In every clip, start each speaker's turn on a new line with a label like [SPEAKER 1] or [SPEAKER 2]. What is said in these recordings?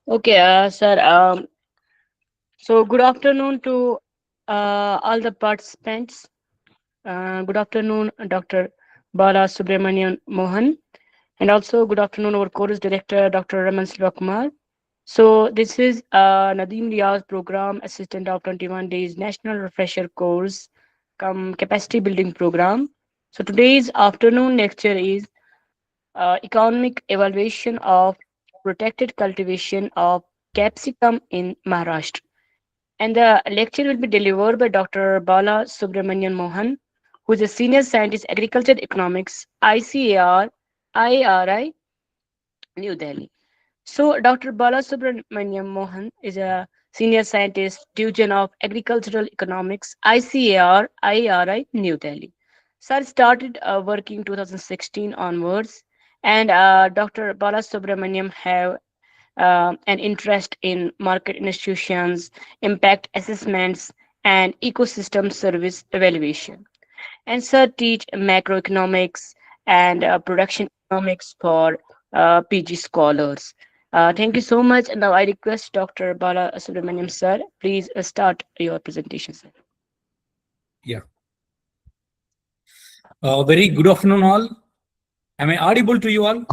[SPEAKER 1] Okay, sir. So good afternoon to all the participants. Good afternoon, Dr. Bala Subramanian Mohan, and also good afternoon, our course director, Dr. Raman Silvakumar. So this is Nadeem Riaz program assistant of 21 days national refresher course, come capacity building program. So today's afternoon lecture is economic evaluation of protected cultivation of capsicum in Maharashtra. And the lecture will be delivered by Dr. Bala Subramanian Mohan, who is a senior scientist agriculture economics, ICAR, IARI, New Delhi. So, Dr. Bala Subramaniam Mohan is a senior scientist, division of agricultural economics, ICAR, IARI, New Delhi. Sir started working 2016 onwards, and Dr. Bala Subramaniam have an interest in market institutions, impact assessments, and ecosystem service evaluation. And sir teach macroeconomics and production economics for PG scholars. Thank you so much. And now I request Dr. Bala Subramaniam sir, please start your presentation, sir.
[SPEAKER 2] Yeah. Very good afternoon, all. Am I audible to you all?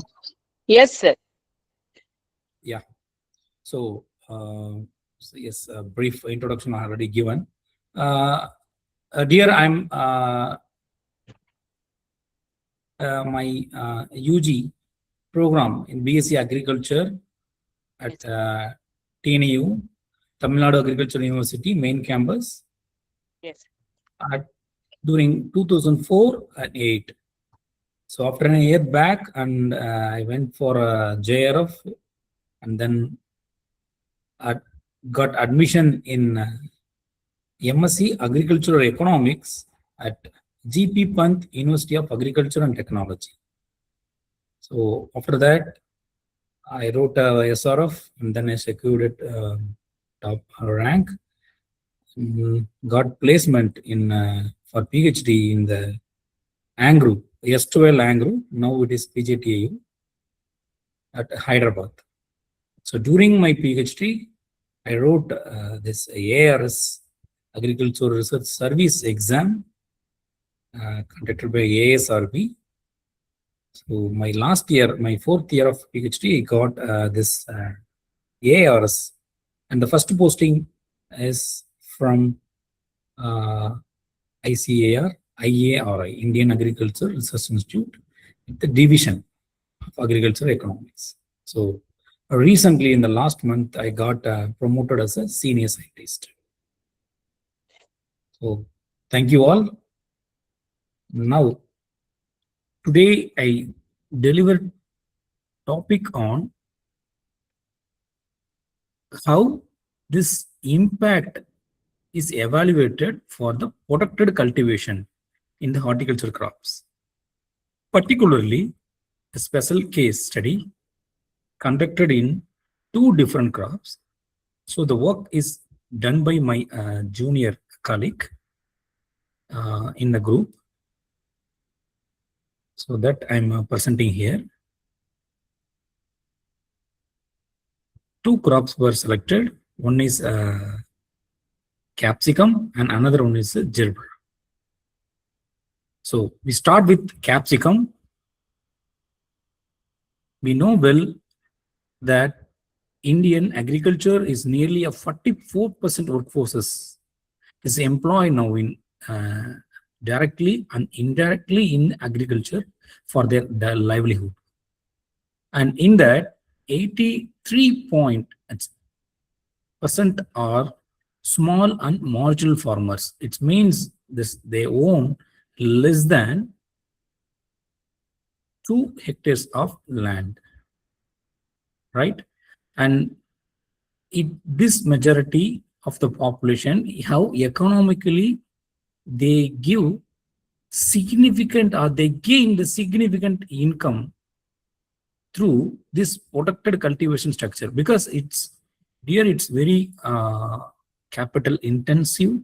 [SPEAKER 1] Yes, sir.
[SPEAKER 2] Yeah. So yes, a brief introduction I already given. Dear, I'm my UG program in BSc Agriculture at TNU, Tamil Nadu Agricultural University main campus
[SPEAKER 1] Yes.
[SPEAKER 2] at, during 2004 and 8. So after a year back, and I went for a JRF, and then I got admission in MSc Agricultural Economics at GP Pant University of Agriculture and Technology. So after that, I wrote a SRF, and then I secured it top rank. Got placement in for PhD in the ANGRU, S12 ANGRU. Now it is PJTAU at Hyderabad. So during my PhD, I wrote this ARS, Agricultural Research Service exam, conducted by ASRB. So my last year, my 4th year of PhD, I got this ARS, and the first posting is from ICAR, IARI, Indian Agriculture Research Institute, the division of agricultural economics. So recently, in the last month, I got promoted as a senior scientist. So thank you all. Now, today I delivered topic on how this impact is evaluated for the protected cultivation in the horticulture crops. Particularly, a special case study conducted in 2 different crops. So the work is done by my junior colleague in the group. So that I'm presenting here. 2 crops were selected. One is capsicum and another one is gerber. So we start with capsicum. We know well that Indian agriculture is nearly a 44% workforces is employed now in directly and indirectly in agriculture for their livelihood. And in that, 83% are small and marginal farmers. It means this they own less than 2 hectares of land, right? And this majority of the population, how economically they give significant, or they gain the significant income through this protected cultivation structure, because it's very capital intensive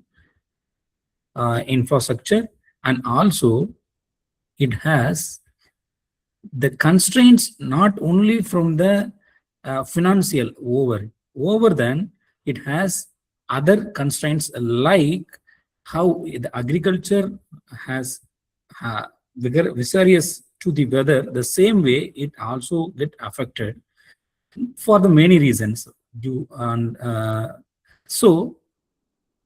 [SPEAKER 2] infrastructure, and also it has the constraints not only from the financial over than it has other constraints like how the agriculture has vigorous to the weather. The same way it also get affected for the many reasons. So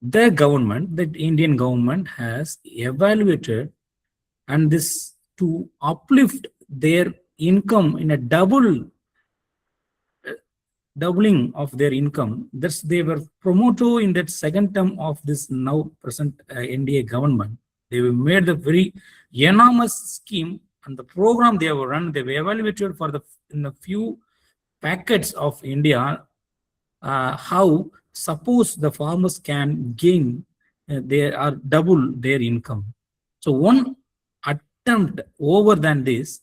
[SPEAKER 2] the government, the Indian government has evaluated and this to uplift their income in a doubling of their income. That's they were promoted in that second term of this now present NDA government. They were made a very enormous scheme and the program they have run. They were evaluated for the in a few packets of India. How suppose the farmers can gain, they are double their income. So one attempt over than this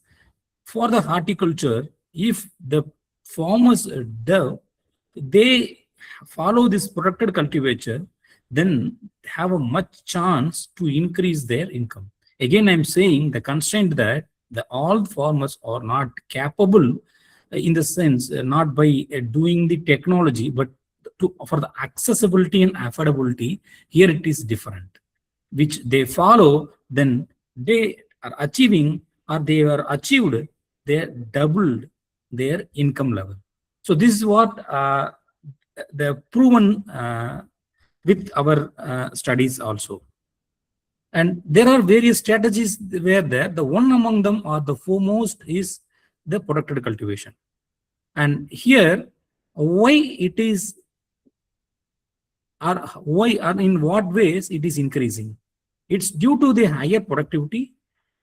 [SPEAKER 2] for the horticulture, if the farmers they follow this protected cultivature, then have a much chance to increase their income. Again, I'm saying the constraint that the all farmers are not capable in the sense, not by doing the technology, but for the accessibility and affordability, here it is different, which they follow, then they are achieving or they are achieved, they doubled their income level. So this is what the proven with our studies also. And there are various strategies where there, the one among them or the foremost is the protected cultivation. And here, why it is, or why or in what ways it is increasing? It's due to the higher productivity.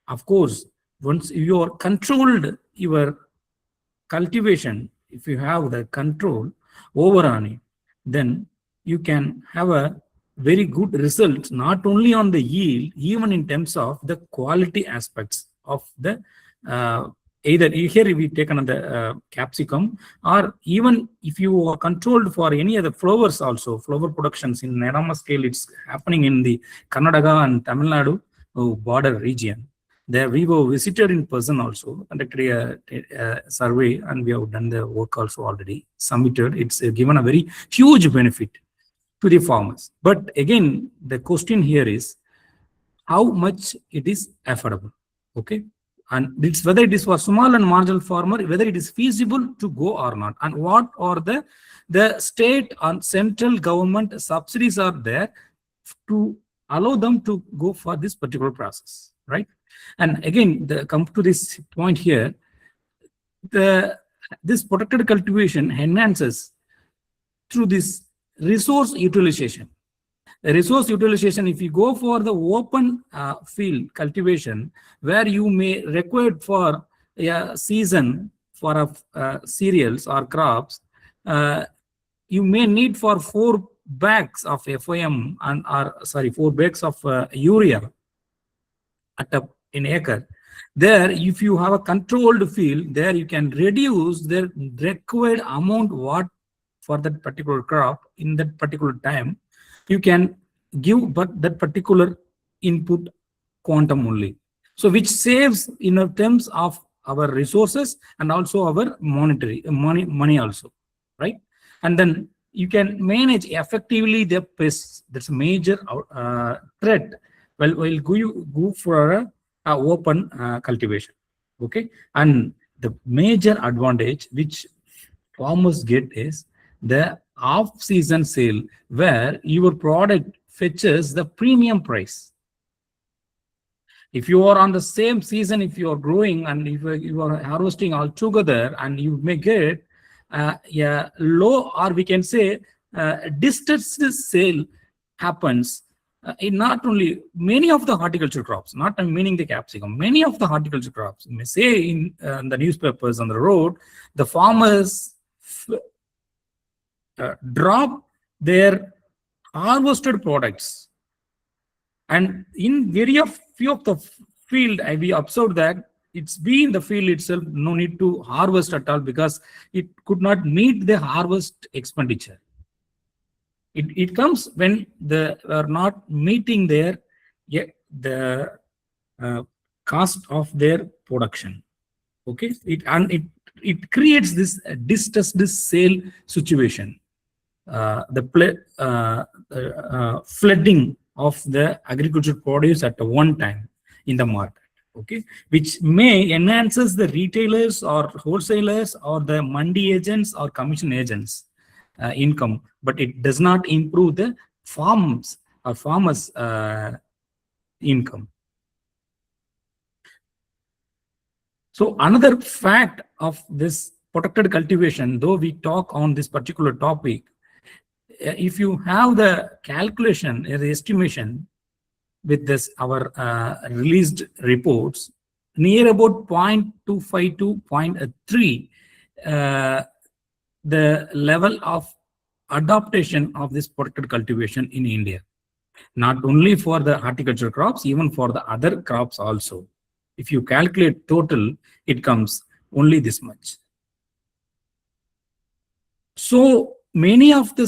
[SPEAKER 2] Of course, once you are controlled your cultivation, if you have the control over on it, then you can have a very good result, not only on the yield, even in terms of the quality aspects of the either here we take another capsicum, or even if you are controlled for any other flowers also, flower productions in enormous scale, it's happening in the Karnataka and Tamil Nadu border region. There we were visited in person also, conducted a survey, and we have done the work also already, submitted. It's given a very huge benefit to the farmers. But again, the question here is how much it is affordable, okay? And it's whether it is for small and marginal farmer, whether it is feasible to go or not, and what are the state and central government subsidies are there to allow them to go for this particular process, right? And again, come to this point here, this protected cultivation enhances through this resource utilization. Resource utilization, if you go for the open field cultivation, where you may require for a season for cereals or crops, you may need for 4 bags of FOM and 4 bags of urea at in acre. There, if you have a controlled field, there you can reduce the required amount what for that particular crop in that particular time. You can give but that particular input quantum only. So which saves in terms of our resources and also our monetary money also, right? And then you can manage effectively the pests. That's a major threat. Well, we'll go for a open cultivation, okay? And the major advantage which farmers get is the off-season sale, where your product fetches the premium price. If you are on the same season, if you are growing and if you are harvesting all together, and you may get a low, or we can say distance sale happens in not only many of the horticulture crops, not I'm meaning the capsicum, many of the horticulture crops. You may say in the newspapers on the road, the farmers drop their harvested products, and in very few of the field we observed that it's been the field itself, no need to harvest at all, because it could not meet the harvest expenditure. It comes when they are not meeting their the cost of their production, okay? It it creates this distressed sale situation, flooding of the agricultural produce at one time in the market, okay, which may enhances the retailers or wholesalers or the mandi agents or commission agents income, but it does not improve the farmers income. So another fact of this protected cultivation, though we talk on this particular topic, if you have the calculation, the estimation with this our released reports, near about 0.25 to 0.3, the level of adaptation of this protected cultivation in India, not only for the horticulture crops, even for the other crops also. If you calculate total, it comes only this much. So many of the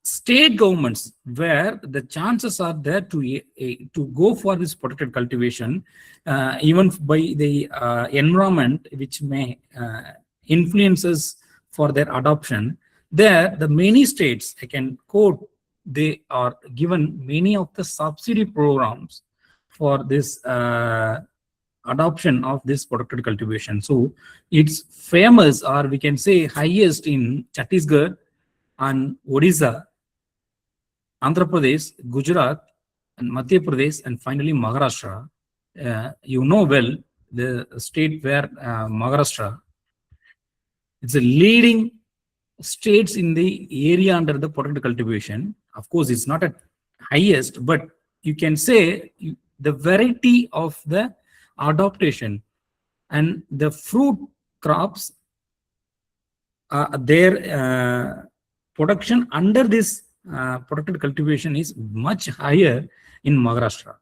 [SPEAKER 2] state governments where the chances are there to go for this protected cultivation, even by the environment which may influences for their adoption, there the many states, I can quote, they are given many of the subsidy programs for this adoption of this protected cultivation. So it's famous, or we can say highest, in Chhattisgarh and Odisha, Andhra Pradesh, Gujarat, and Madhya Pradesh, and finally Maharashtra. You know well the state where Maharashtra, it's a leading states in the area under the protected cultivation. Of course, it's not at highest, but you can say the variety of the adaptation and the fruit crops, their production under this protected cultivation is much higher in Maharashtra.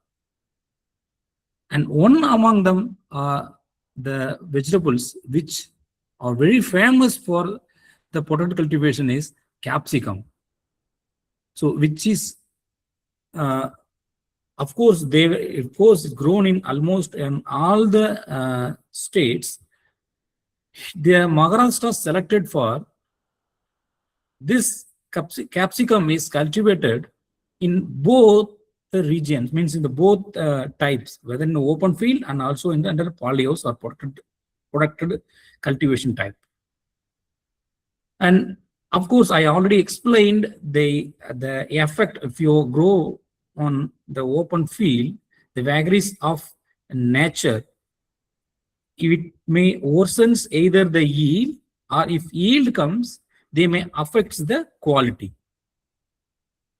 [SPEAKER 2] And one among them are the vegetables which are very famous for the protected cultivation is capsicum. So which is of course, grown in almost in all the states. The Maharashtra selected for this capsicum is cultivated in both the regions, means in the both types, whether in the open field and also in the under polyhouse or protected cultivation type. And of course, I already explained the effect if you grow on the open field, the vagaries of nature, it may worsens either the yield, or if yield comes, they may affect the quality.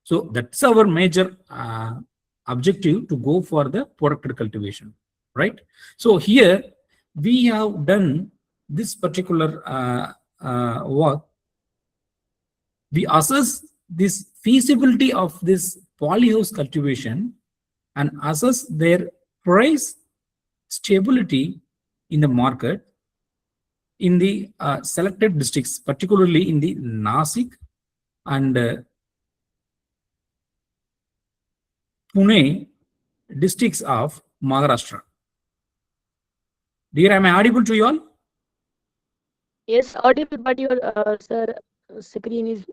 [SPEAKER 2] So that's our major objective, to go for the protected cultivation, right? So here we have done this particular work. We assess this feasibility of this polyhouse cultivation and assess their price stability in the market in the selected districts, particularly in the Nasik and Pune districts of Maharashtra. Dear, am I audible to you all?
[SPEAKER 1] Yes, audible, but your sir, screen is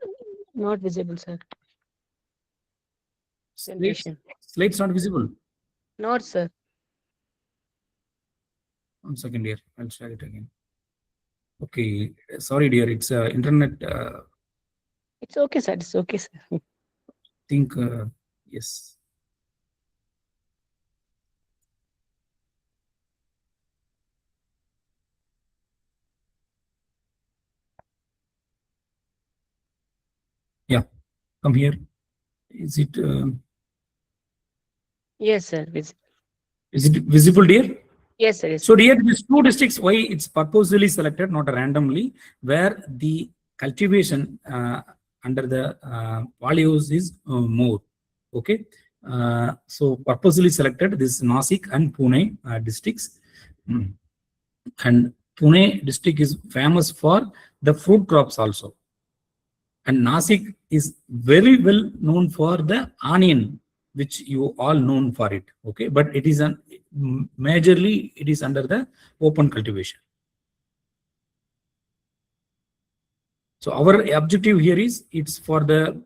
[SPEAKER 1] not visible, sir.
[SPEAKER 2] Slate's not visible.
[SPEAKER 1] Not, sir.
[SPEAKER 2] 1 second, dear. I'll share it again. Okay, sorry, dear. It's internet.
[SPEAKER 1] It's okay, sir. It's okay, sir.
[SPEAKER 2] I think yes. Yeah, come here. Is it?
[SPEAKER 1] Yes, sir.
[SPEAKER 2] Is it visible, dear?
[SPEAKER 1] Yes, sir. Yes.
[SPEAKER 2] So, dear, these two districts, why it's purposely selected, not randomly, where the cultivation under the polyhouse is more. Okay. So, purposely selected this Nasik and Pune districts. And Pune district is famous for the fruit crops also. And Nasik is very well known for the onion, which you all known for it. Okay, but it is majorly it is under the open cultivation. So our objective here is it's for the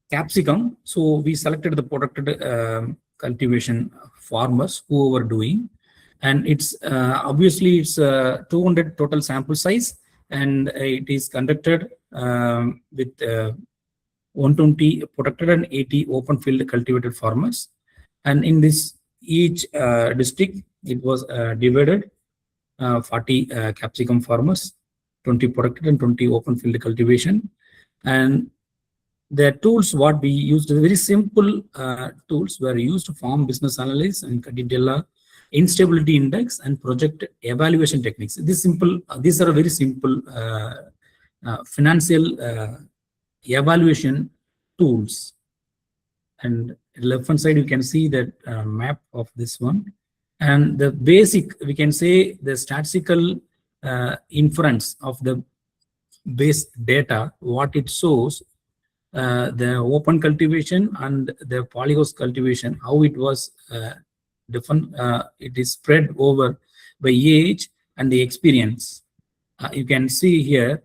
[SPEAKER 2] capsicum. So we selected the protected cultivation farmers who were doing, and it's obviously it's 200 total sample size, and it is conducted with 120 protected and 80 open field cultivated farmers. And in this each district, it was divided 40 capsicum farmers, 20 protected and 20 open field cultivation. And the tools what we used, very simple tools were used to form business analysis and detail instability index and project evaluation techniques. These are very simple financial evaluation tools. And left hand side you can see that map of this one, and the basic, we can say, the statistical inference of the base data, what it shows, the open cultivation and the polyhouse cultivation, how it was different. It is spread over by age and the experience. You can see here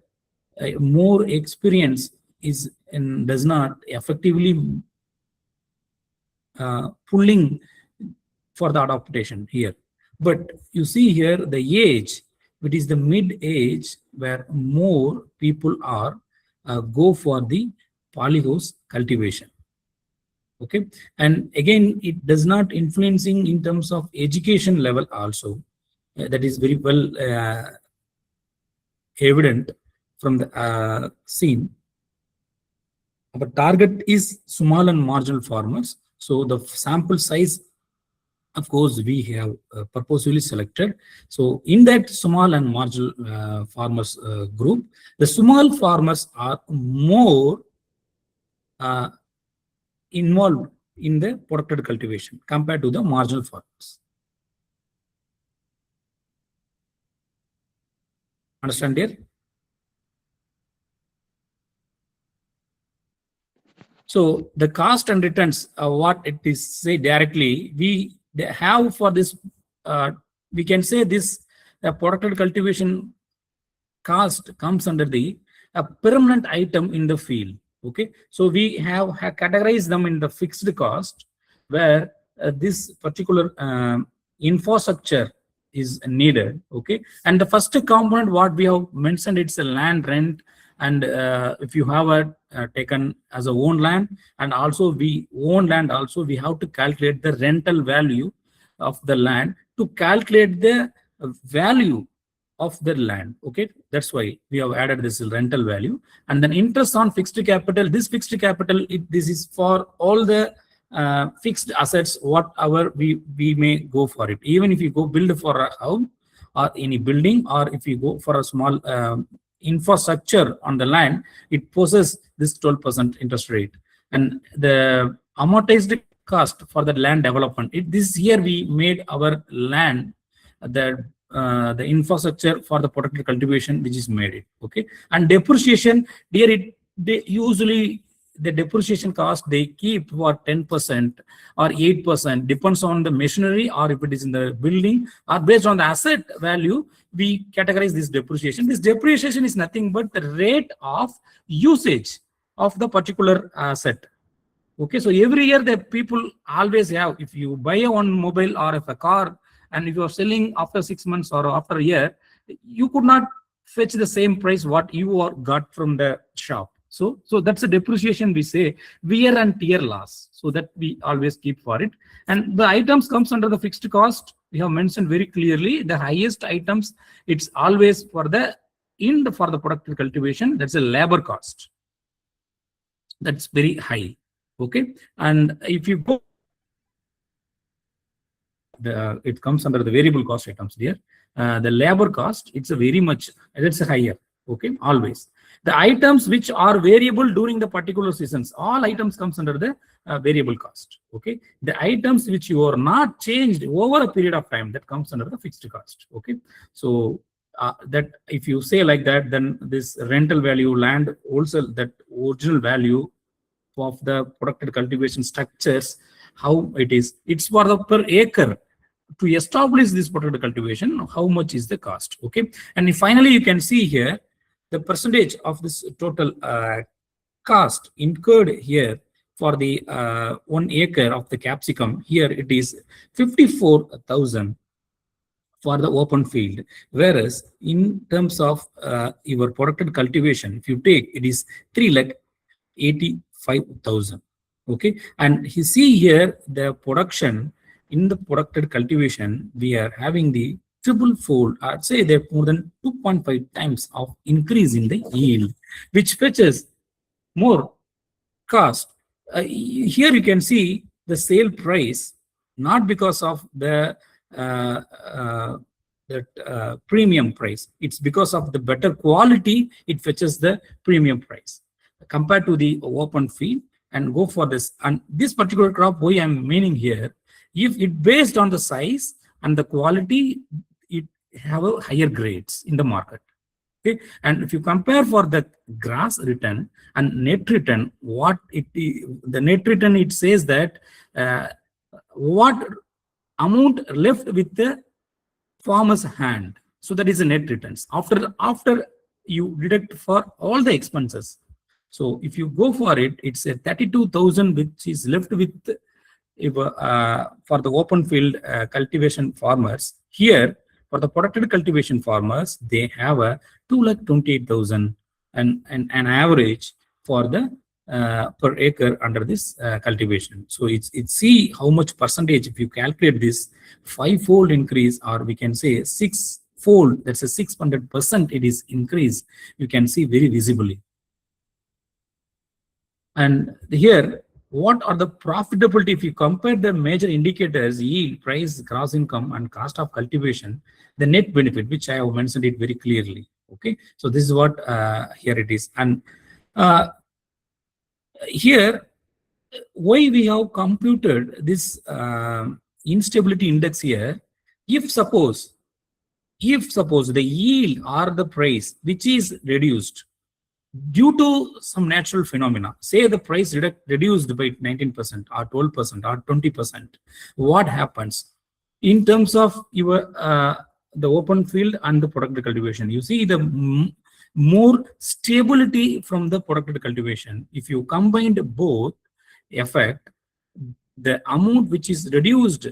[SPEAKER 2] more experience is does not effectively pulling for the adaptation here. But you see here the age, which is the mid age, where more people are go for the polyhouse cultivation. Okay, and again, it does not influencing in terms of education level also. That is very well evident from the scene. Our target is small and marginal farmers. So the sample size, of course, we have purposefully selected. So in that small and marginal farmers group, the small farmers are more involved in the protected cultivation compared to the marginal farmers. Understand here? So the cost and returns, what it is say directly, we have for this, we can say this protected cultivation cost comes under the a permanent item in the field. Okay, so we have categorized them in the fixed cost, where this particular infrastructure is needed. Okay, and the first component what we have mentioned, it's a land rent. And if you have taken as a own land, and also we own land, also we have to calculate the rental value of the land to calculate the value of the land. Okay, that's why we have added this rental value. And then interest on fixed capital. This fixed capital, this is for all the fixed assets, whatever we may go for it. Even if you go build for a house or any building, or if you go for a small infrastructure on the land, it poses this 12% interest rate. And the amortized cost for the land development, this year we made our land the infrastructure for the protected cultivation, which is made it. Okay, and depreciation, here they usually the depreciation cost they keep for 10% or 8%, depends on the machinery, or if it is in the building, or based on the asset value, we categorize this depreciation. This depreciation is nothing but the rate of usage of the particular asset. Okay, so every year the people always have, if you buy a one mobile or if a car, and if you are selling after 6 months or after a year, you could not fetch the same price what you are got from the shop. So that's a depreciation, we say wear and tear loss. So that we always keep for it. And the items comes under the fixed cost. We have mentioned very clearly the highest items, it's always for the for the productive cultivation, that's a labor cost. That's very high. Okay, and if you go, it comes under the variable cost items there. The labor cost, it's a very much, that's a higher. Okay, always. The items which are variable during the particular seasons, all items comes under the variable cost. Okay, the items which you are not changed over a period of time, that comes under the fixed cost. Okay, so that if you say like that, then this rental value, land also, that original value of the protected cultivation structures, how it is. It's for the per acre. To establish this potato cultivation, how much is the cost? Okay, and finally you can see here the percentage of this total cost incurred here for the 1 acre of the capsicum. Here it is 54,000 for the open field, whereas in terms of your protected cultivation, if you take, it is 3,85,000. Okay, and you see here the production in the protected cultivation, we are having the triple fold, I'd say they're more than 2.5 times of increase in the yield, which fetches more cost. Here you can see the sale price, not because of the uh, uh, premium price. It's because of the better quality, it fetches the premium price compared to the open field. And go for this. And this particular crop, why I'm meaning here, if it based on the size and the quality, it have a higher grades in the market. Okay, and if you compare for the gross return and net return, what the net return, it says that what amount left with the farmer's hand. So that is the net returns after you deduct for all the expenses. So if you go for it, it's a 32,000 which is left with for the open field cultivation farmers. Here for the protected cultivation farmers, they have a 2,28,000 and an average for the per acre under this cultivation. So it's see how much percentage, if you calculate this 5-fold increase, or we can say 6-fold, that's a 600% it is increase, you can see very visibly. And here, what are the profitability? If you compare the major indicators, yield, price, gross income, and cost of cultivation, the net benefit, which I have mentioned it very clearly. Okay, so this is what here it is. And here, why we have computed this instability index here? If suppose the yield or the price which is reduced due to some natural phenomena, say the price reduced by 19% or 12% or 20%, what happens in terms of your the open field and the protected cultivation? You see the more stability from the protected cultivation. If you combined both effect, the amount which is reduced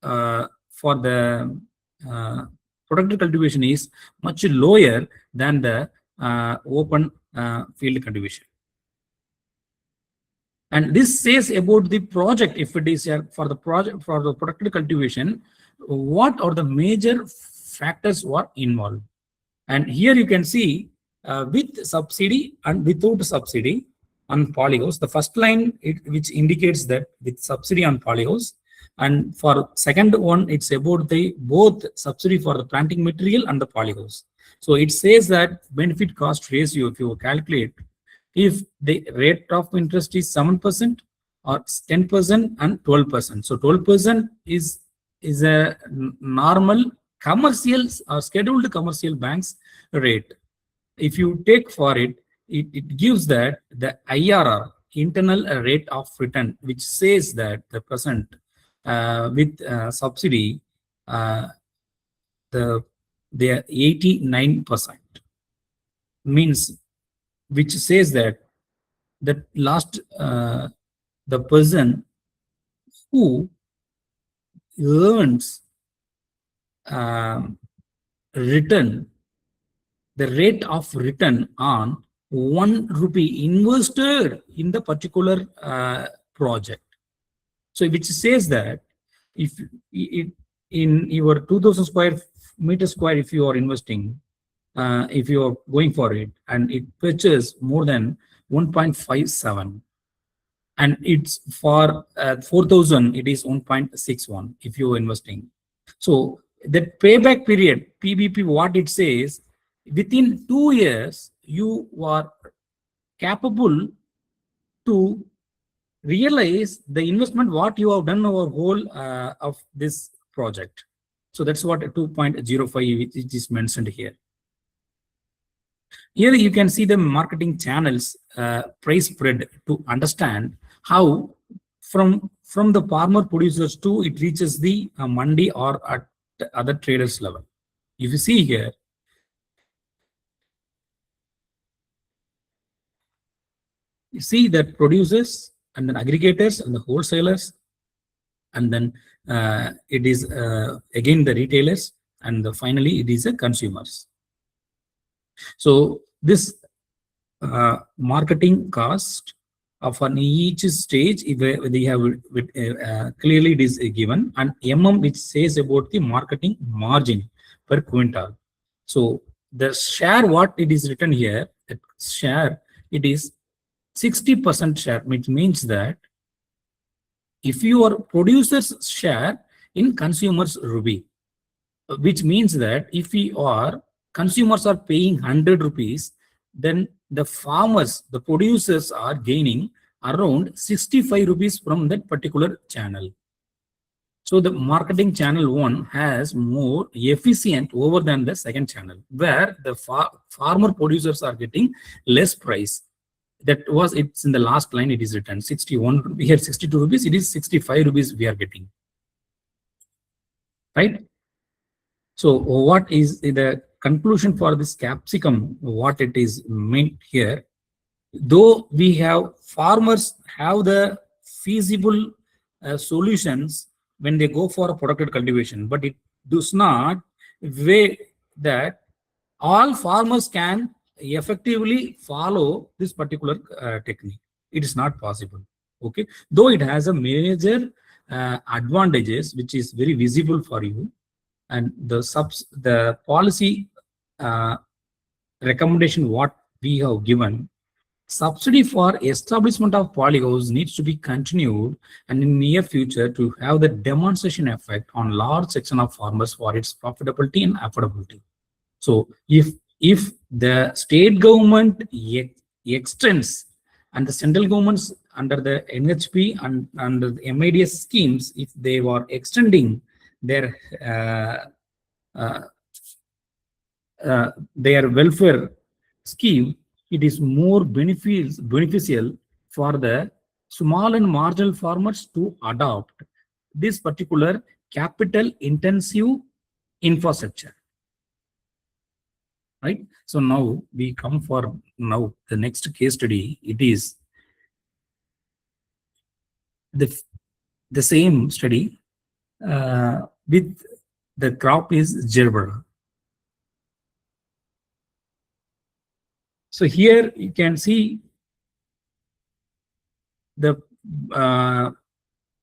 [SPEAKER 2] for the protected cultivation is much lower than the open field cultivation. And this says about the project. If it is for the project, for the protected cultivation, what are the major factors were involved? And here you can see with subsidy and without subsidy on polyhouse. The first line which indicates that with subsidy on polyhouse, and for second one it's about the both subsidy for the planting material and the polyhouse. So it says that benefit cost ratio, if you calculate, if the rate of interest is 7% or 10% and 12%. So 12% is a normal commercial or scheduled commercial banks rate. If you take for it, it gives that the IRR, internal rate of return, which says that the percent with subsidy, they are 89%, means, which says that the last the person who earns return, the rate of return on 1 rupee invested in the particular project. So which says that if in your 2000 square meter square, if you are investing, if you are going for it, and it purchases more than 1.57, and it's for 4,000, it is 1.61 if you are investing. So the payback period, PBP, what it says, within 2 years, you are capable to realize the investment what you have done over whole of this project. So that's what 2.05 which is mentioned here. Here you can see the marketing channels price spread to understand how from from the farmer producers to it reaches the mandi or at other traders level. If you see here, you see that producers and then aggregators and the wholesalers, and then it is again the retailers, and finally it is the consumers. So this marketing cost of on each stage, if they have clearly it is given, and which says about the marketing margin per quintal. So the share, what it is written here, that share, it is 60% share, which means that if your producer's share in consumers rupee, which means that if consumers are paying 100 rupees, then the farmers, the producers are gaining around 65 rupees from that particular channel. So the marketing channel 1 has more efficient over than the second channel, where the farmer producers are getting less price. That was, it's in the last line, it is written 61, here 62 rupees, it is 65 rupees we are getting, right? So what is the conclusion for this capsicum, what it is meant here? Though we have farmers have the feasible solutions when they go for a protected cultivation, but it does not weigh that all farmers can effectively follow this particular technique. It is not possible. Okay, though it has a major advantages which is very visible for you, and the policy recommendation what we have given, subsidy for establishment of polyhouse needs to be continued, and in near future to have the demonstration effect on large section of farmers for its profitability and affordability. So if the state government extends, and the central governments under the NHP and under the MIDS schemes, if they were extending their welfare scheme, it is more beneficial for the small and marginal farmers to adopt this particular capital intensive infrastructure, right? So now we come for the next case study. It is the same study with the crop is gerbera. So here you can see the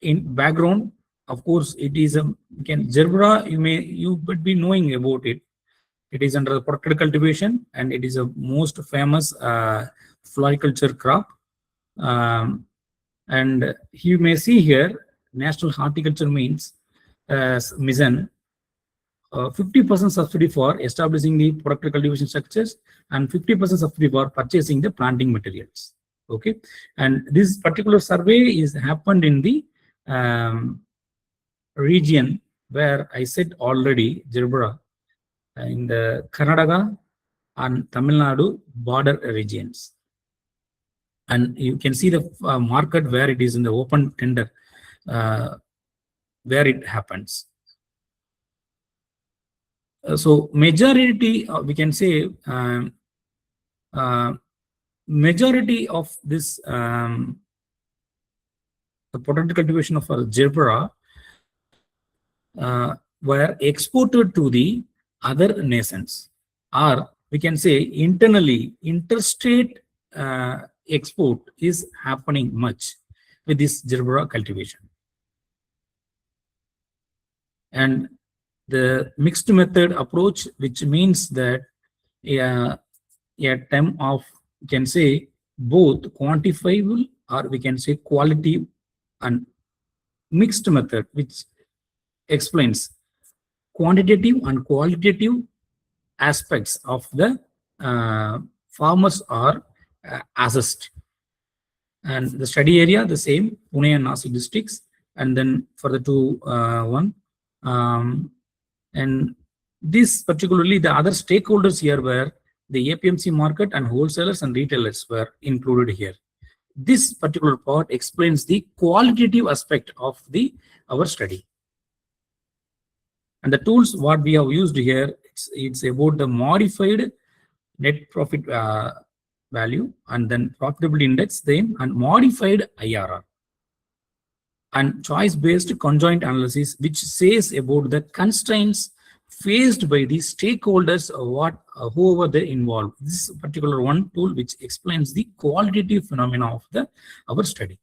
[SPEAKER 2] in background. Of course, it is a gerbera. You would be knowing about it. It is under the protected cultivation, and it is a most famous floriculture crop. And you may see here, National Horticulture means mission 50% subsidy for establishing the protected cultivation structures, and 50% subsidy for purchasing the planting materials. Okay, and this particular survey is happened in the region where I said already, gerbera, in the Karnataka and Tamil Nadu border regions. And you can see the market where it is in the open tender, where it happens. So majority, we can say, majority of this the protected cultivation of gerbera were exported to the other nations, or we can say internally interstate export is happening much with this gerbera cultivation. And the mixed method approach, which means that a term of, we can say, both quantifiable or we can say quality, and mixed method which explains quantitative and qualitative aspects of the farmers are assessed. And the study area the same, Pune and Nashik districts, and then for the two and this particularly the other stakeholders here were the APMC market and wholesalers and retailers were included here. this particular part explains the qualitative aspect of our study. And the tools what we have used here, it's about the modified net profit value, and then profitability index, then and modified IRR, and choice-based conjoint analysis, which says about the constraints faced by the stakeholders, whoever they involved. This particular one tool which explains the qualitative phenomena of our study.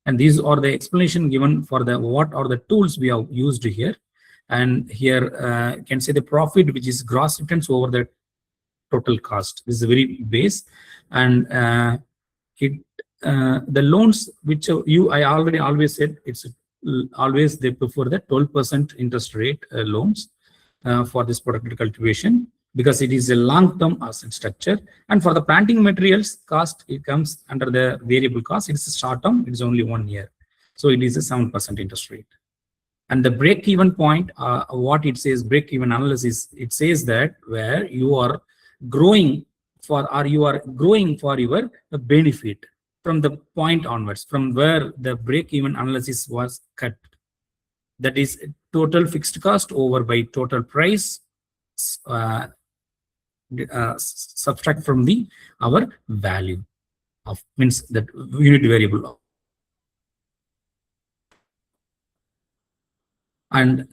[SPEAKER 2] And these are the explanation given for what are the tools we have used here. And here you can say the profit, which is gross returns over the total cost. This is a very base. And the loans which I already always said, it's always they prefer the 12% interest rate loans for this product cultivation, because it is a long-term asset structure. And for the planting materials cost, it comes under the variable cost. It's a short-term, it's only 1 year. So it is a 7% interest rate. And the break-even point, what it says, break-even analysis, it says that where you are growing for, or you are growing for your benefit from the point onwards, from where the break-even analysis was cut. That is total fixed cost over by total price, subtract from our value of, means that unit variable. And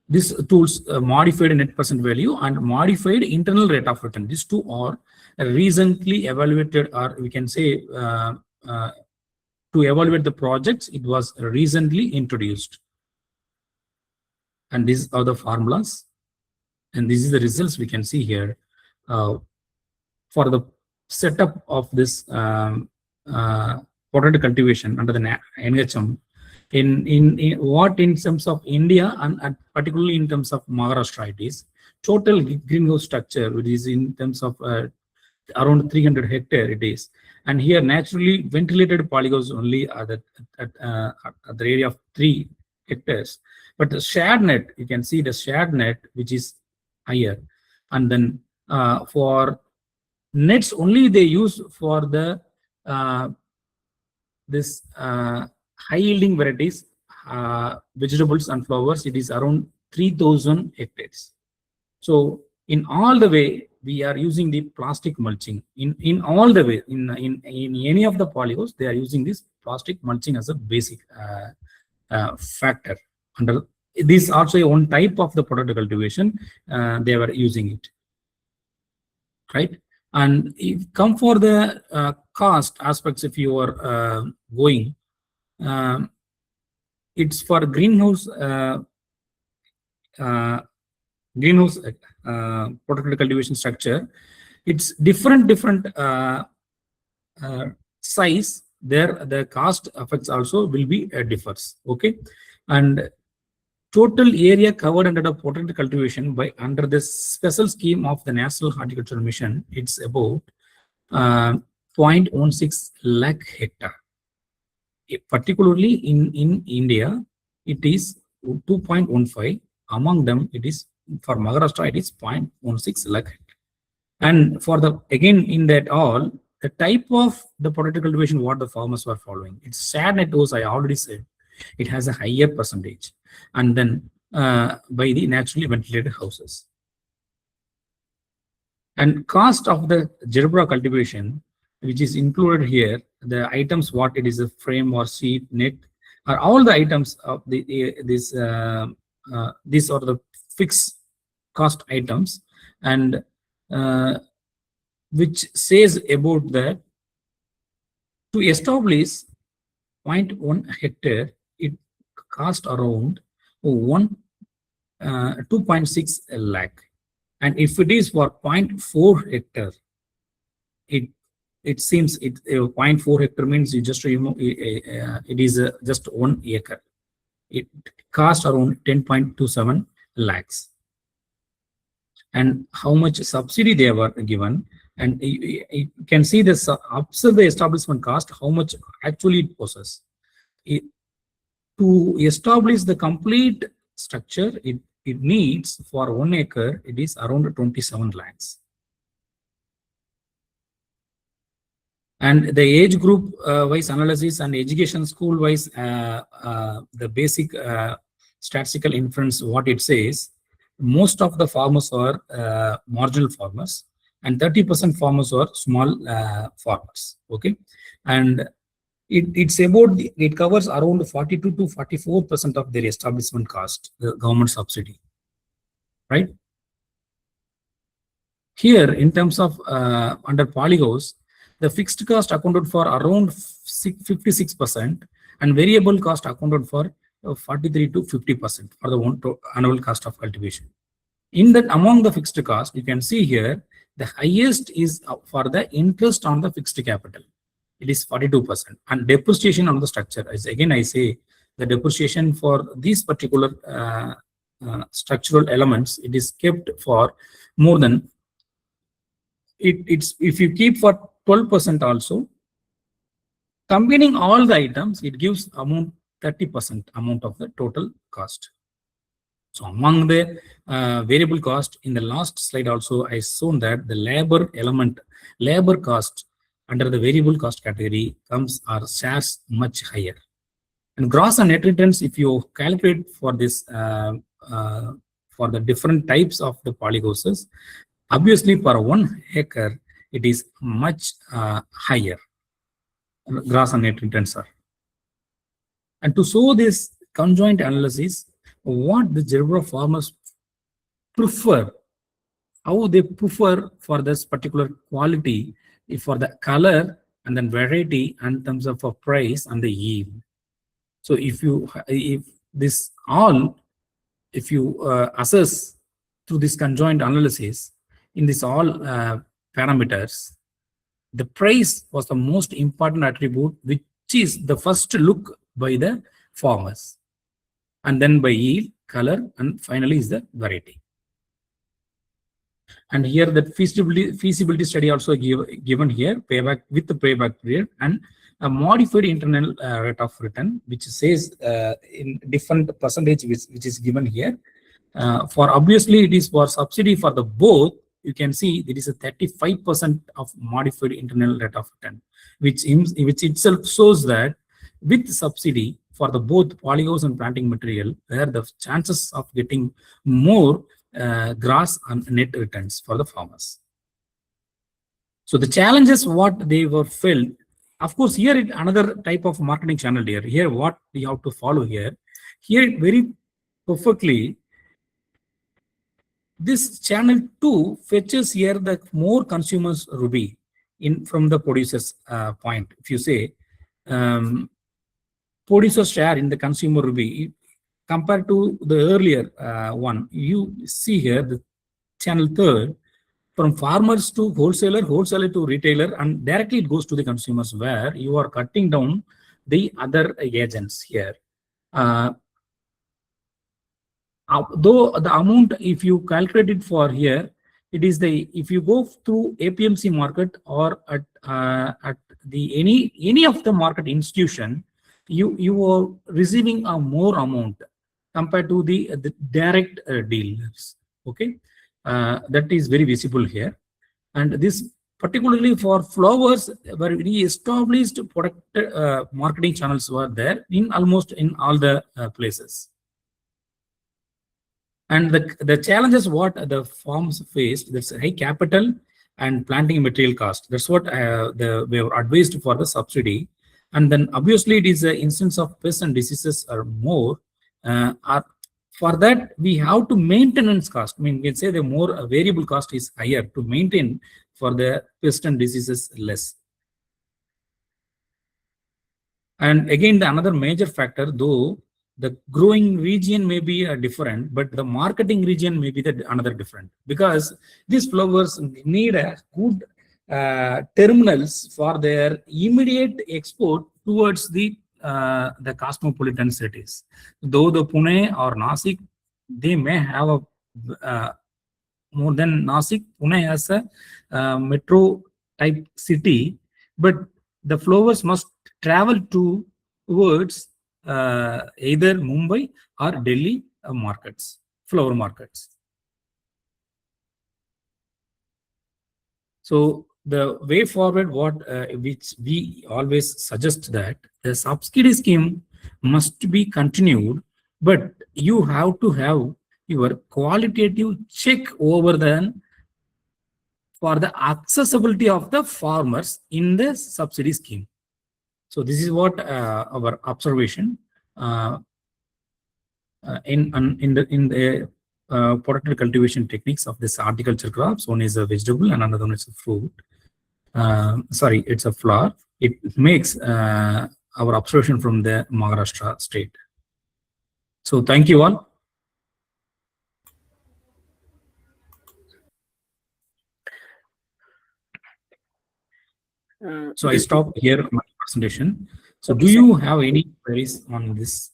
[SPEAKER 2] these tools modified net present value and modified internal rate of return. These two are recently evaluated, or we can say to evaluate the projects, it was recently introduced. And these are the formulas. And this is the results we can see here for the setup of this potato cultivation under the NHM. In what in terms of India and particularly in terms of Maharashtra, it is total greenhouse structure, which is in terms of around 300 hectare it is. And here naturally ventilated polygons only are at the area of 3 hectares. But the shared net, you can see the shared net, which is higher. And then for nets only they use for the this high yielding varieties, vegetables and flowers, it is around 3,000 hectares. So in all the way, we are using the plastic mulching. In all the way, in any of the polygons, they are using this plastic mulching as a basic factor. Under this also one type of the potato cultivation, they were using it, right? And if come for the cost aspects, if you are going, it's for greenhouse potato cultivation structure. It's different size. There the cost effects also will be differs. Okay, and total area covered under the potato cultivation by under the special scheme of the National Horticultural Mission, it's about 0.16 lakh hectare. Particularly in India, it is 2.15. Among them, it is for Maharashtra, it is 0.16 lakh hectare. And for the again in that all, the type of the potato cultivation what the farmers were following, it's shared net dose. I already said it has a higher percentage, and then by the naturally ventilated houses. And cost of the gerbera cultivation, which is included here, the items what it is, a frame or sheet, net, are all the items of these are the fixed cost items, and which says about that to establish 0.1 hectare, it cost around 2.6 lakh. And if it is for 0.4 hectare, it seems 0.4 hectare means you just remove it is just 1 acre. It costs around 10.27 lakhs. And how much subsidy they were given, and you can see this observe the establishment cost, how much actually it possesses. To establish the complete structure, it needs for 1 acre, it is around 27 lakhs. And the age group wise analysis and education school wise, the basic statistical inference, what it says, most of the farmers are marginal farmers, and 30% farmers are small farmers. Okay, and it covers around 42 to 44% of their establishment cost, the government subsidy, right? Here, in terms of under polygons, the fixed cost accounted for around 56%, and variable cost accounted for 43 to 50% for the annual cost of cultivation. In that, among the fixed cost, you can see here the highest is for the interest on the fixed capital. It is 42%, and depreciation on the structure. As again, I say the depreciation for these particular structural elements, it is kept for more than it's if you keep for 12% also, combining all the items, it gives amount 30% amount of the total cost. So among the variable cost, in the last slide also I shown that the labor element, labor cost under the variable cost category comes or shares much higher. And gross and net returns, if you calculate for this for the different types of the polygons, obviously per 1 acre it is much higher, gross and net returns are. And to show this conjoint analysis, what the Gerbera farmers prefer, how they prefer for this particular quality, for the color and then variety and in terms of a price and the yield. So if you assess through this conjoint analysis in this all parameters, the price was the most important attribute, which is the first look by the farmers, and then by yield, color, and finally is the variety. And here that feasibility study also given here, payback with the payback period and a modified internal rate of return, which says in different percentage which is given here. For obviously it is for subsidy for the both. You can see there is a 35% of modified internal rate of return, which itself shows that with subsidy for the both polygons and planting material, where the chances of getting more gross and net returns for the farmers. So the challenges what they were felt, of course, here another type of marketing channel here. Here what we have to follow here. Here very perfectly, this channel 2 fetches here the more consumers ruby in from the producer's point. If you say producer share in the consumer ruby compared to the earlier one, you see here the channel 3rd from farmers to wholesaler, wholesaler to retailer, and directly it goes to the consumers, where you are cutting down the other agents here. Though the amount, if you calculate it for here, it is the, if you go through APMC market or at the any of the market institution, you are receiving a more amount compared to the direct dealers. Okay, that is very visible here. And this particularly for flowers, where very established product marketing channels were there in almost in all the places. And the challenges what the farms faced, that's high capital and planting material cost. That's what we were advised for the subsidy. And then obviously it is an instance of pests and diseases are more. For that we have to maintenance cost. I mean, we can say the more variable cost is higher to maintain, for the pest and diseases less. And again, the another major factor, though the growing region may be different, but the marketing region may be another different, because these flowers need a good terminals for their immediate export towards the cosmopolitan cities. Though the Pune or Nasik, they may have a more than Nasik, Pune has a metro type city, but the flowers must travel towards either Mumbai or Delhi markets, flower markets. So the way forward, what which we always suggest that the subsidy scheme must be continued, but you have to have your qualitative check over the for the accessibility of the farmers in the subsidy scheme. So this is what our observation in the protected cultivation techniques of this horticulture crops. One is a vegetable and another one is a fruit. Sorry, it's a flower. It makes our observation from the Maharashtra state. So thank you all. So I stop here my presentation. So do you have any queries on this?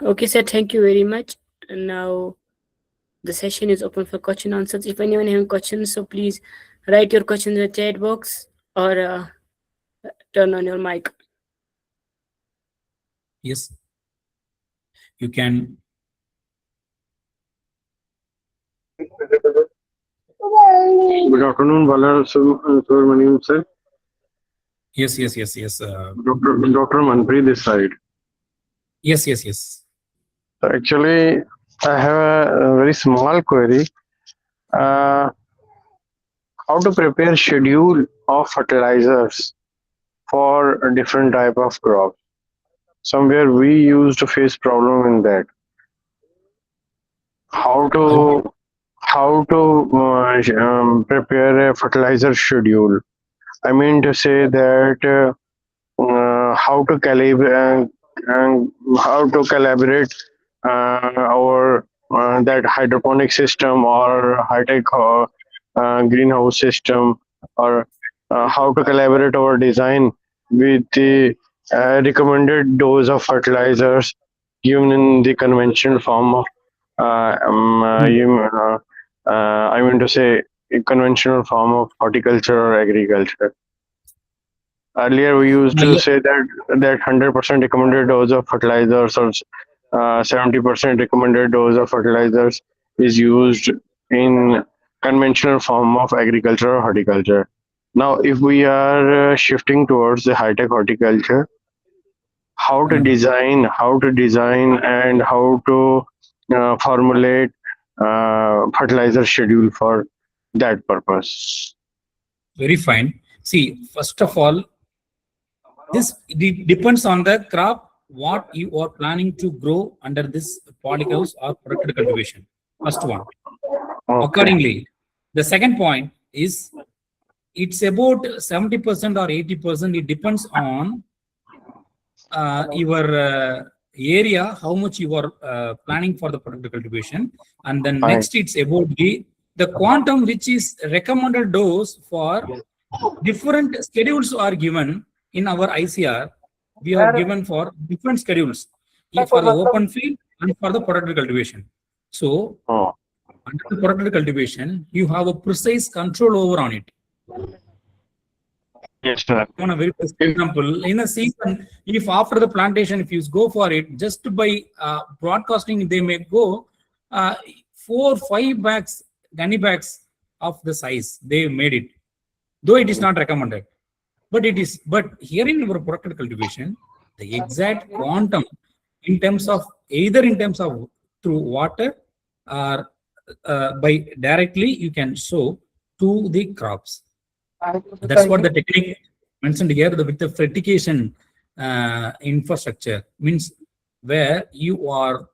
[SPEAKER 1] Okay, sir. Thank you very much. And now the session is open for question answers. If anyone has questions, so please write your questions in the chat box or turn on your mic.
[SPEAKER 2] Yes, you can.
[SPEAKER 3] Good afternoon, Bala Subramaniam sir.
[SPEAKER 2] Yes.
[SPEAKER 3] Dr. Manpreet this side.
[SPEAKER 2] Yes.
[SPEAKER 3] Actually, I have a very small query. How to prepare schedule of fertilizers for a different type of crop? Somewhere we used to face problem in that. How to prepare a fertilizer schedule? I mean to say that how to calibrate and how to collaborate our that hydroponic system or high-tech greenhouse system, or how to collaborate our design with the recommended dose of fertilizers given in the conventional form of I mean to say a conventional form of horticulture or agriculture. Earlier, we used to say that 100% recommended dose of fertilizers or 70% recommended dose of fertilizers is used in conventional form of agriculture or horticulture. Now, if we are shifting towards the high-tech horticulture, how to design, and how to formulate fertilizer schedule for that purpose.
[SPEAKER 2] Very fine. See, first of all, this depends on the crop, what you are planning to grow under this polyhouse or protected cultivation. First one.
[SPEAKER 3] Okay.
[SPEAKER 2] Accordingly, the second point is it's about 70% or 80%. It depends on your area, how much you are planning for the protected cultivation, and then next it's about the quantum which is recommended dose for different schedules are given in our ICR. We have given for different schedules for the open field and for the protected cultivation. So under the protected cultivation, you have a precise control over on it.
[SPEAKER 3] Yes, sir.
[SPEAKER 2] On a very best example, in a season, if after the plantation, if you go for it, just by broadcasting, they may go 4 or 5 bags, gunny bags of the size they made it, though it is not recommended. But it is. But here in our protected cultivation, the exact quantum in terms of either in terms of through water or by directly you can sow to the crops. That's what the technique mentioned here with the fertigation infrastructure means, where you are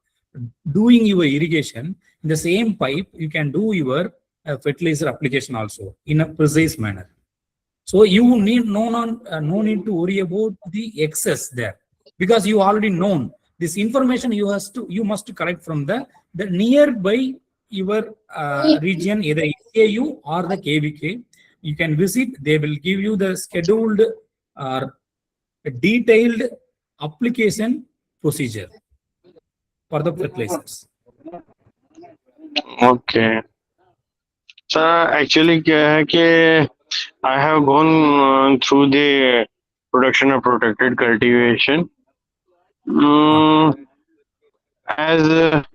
[SPEAKER 2] doing your irrigation in the same pipe, you can do your fertilizer application also in a precise manner. So you need no need to worry about the excess there, because you already known this information. You must collect from the nearby your region, either AU or the KVK. You can visit. They will give you the scheduled or detailed application procedure for the fertilizers.
[SPEAKER 3] Okay. So actually, I have gone through the production of protected cultivation. as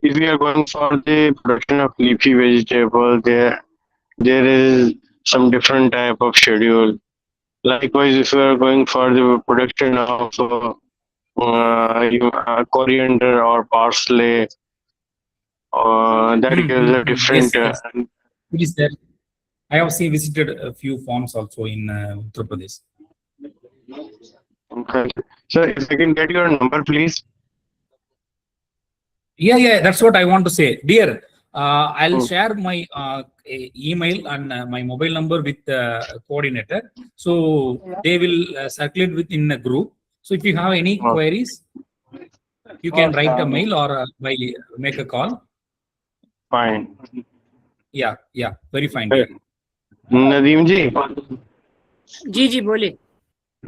[SPEAKER 3] if we are going for the production of leafy vegetable, there is some different type of schedule. Likewise, if we are going for the production of coriander or parsley, that gives a different.
[SPEAKER 2] Yes, yes. It is there. I have visited a few farms also in Uttar Pradesh.
[SPEAKER 3] Okay. So, if I can get your number, please.
[SPEAKER 2] Yeah, that's what I want to say, dear. I'll
[SPEAKER 3] Hmm.
[SPEAKER 2] share my email and my mobile number with the coordinator. So they will circulate within a group. So if you have any
[SPEAKER 3] Oh,
[SPEAKER 2] queries, you can write a mail or make a call.
[SPEAKER 3] fine.
[SPEAKER 2] Yeah, very fine, dear.
[SPEAKER 3] Nadeem जी
[SPEAKER 1] जी बोले.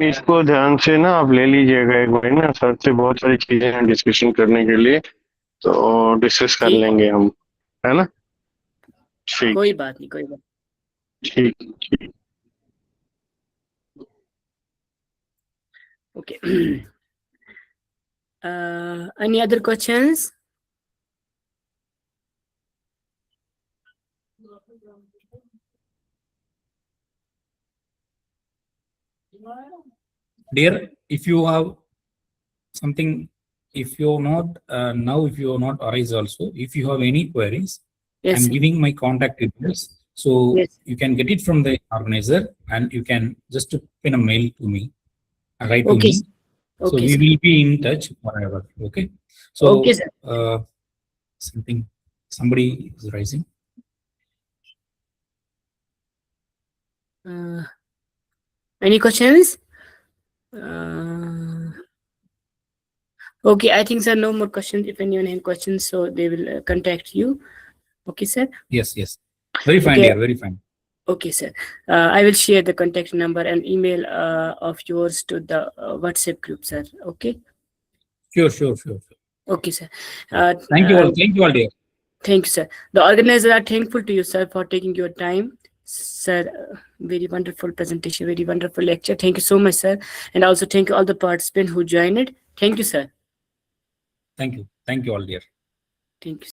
[SPEAKER 3] इसको ध्यान से ना आप ले लीजिएगा एक बार ना, सर से बहुत सारी चीजें हैं डिस्कशन करने के लिए, तो डिस्कस कर
[SPEAKER 1] ठीक.
[SPEAKER 3] लेंगे हम, है ना? ठीक
[SPEAKER 1] कोई बात नहीं, कोई बात.
[SPEAKER 3] ठीक ठीक.
[SPEAKER 1] Okay. Any other questions?
[SPEAKER 2] Dear, if you have something, if you're not now, if you're not arise also, if you have any queries,
[SPEAKER 1] Yes.
[SPEAKER 2] I'm giving my contact details. So
[SPEAKER 1] Yes.
[SPEAKER 2] you can get it from the organizer and you can just pin a mail to me, write to
[SPEAKER 1] Okay.
[SPEAKER 2] me. So
[SPEAKER 1] Okay,
[SPEAKER 2] we
[SPEAKER 1] sir.
[SPEAKER 2] will be in touch forever. Okay. So
[SPEAKER 1] Okay, sir.
[SPEAKER 2] somebody is rising.
[SPEAKER 1] Any questions? Okay, I think, sir, no more questions. If anyone has questions, so they will contact you. Okay, sir.
[SPEAKER 2] Yes. Very fine,
[SPEAKER 1] Okay.
[SPEAKER 2] dear. Very fine.
[SPEAKER 1] Okay, sir. I will share the contact number and email of yours to the WhatsApp group, sir. Okay.
[SPEAKER 2] Sure.
[SPEAKER 1] Okay, sir.
[SPEAKER 2] Thank you all. Thank you all, dear.
[SPEAKER 1] Thank you, sir. The organizers are thankful to you, sir, for taking your time. Sir, very wonderful presentation, very wonderful lecture. Thank you so much, sir. And also thank you all the participants who joined it. Thank you, sir.
[SPEAKER 2] Thank you all, dear.
[SPEAKER 1] Thank you.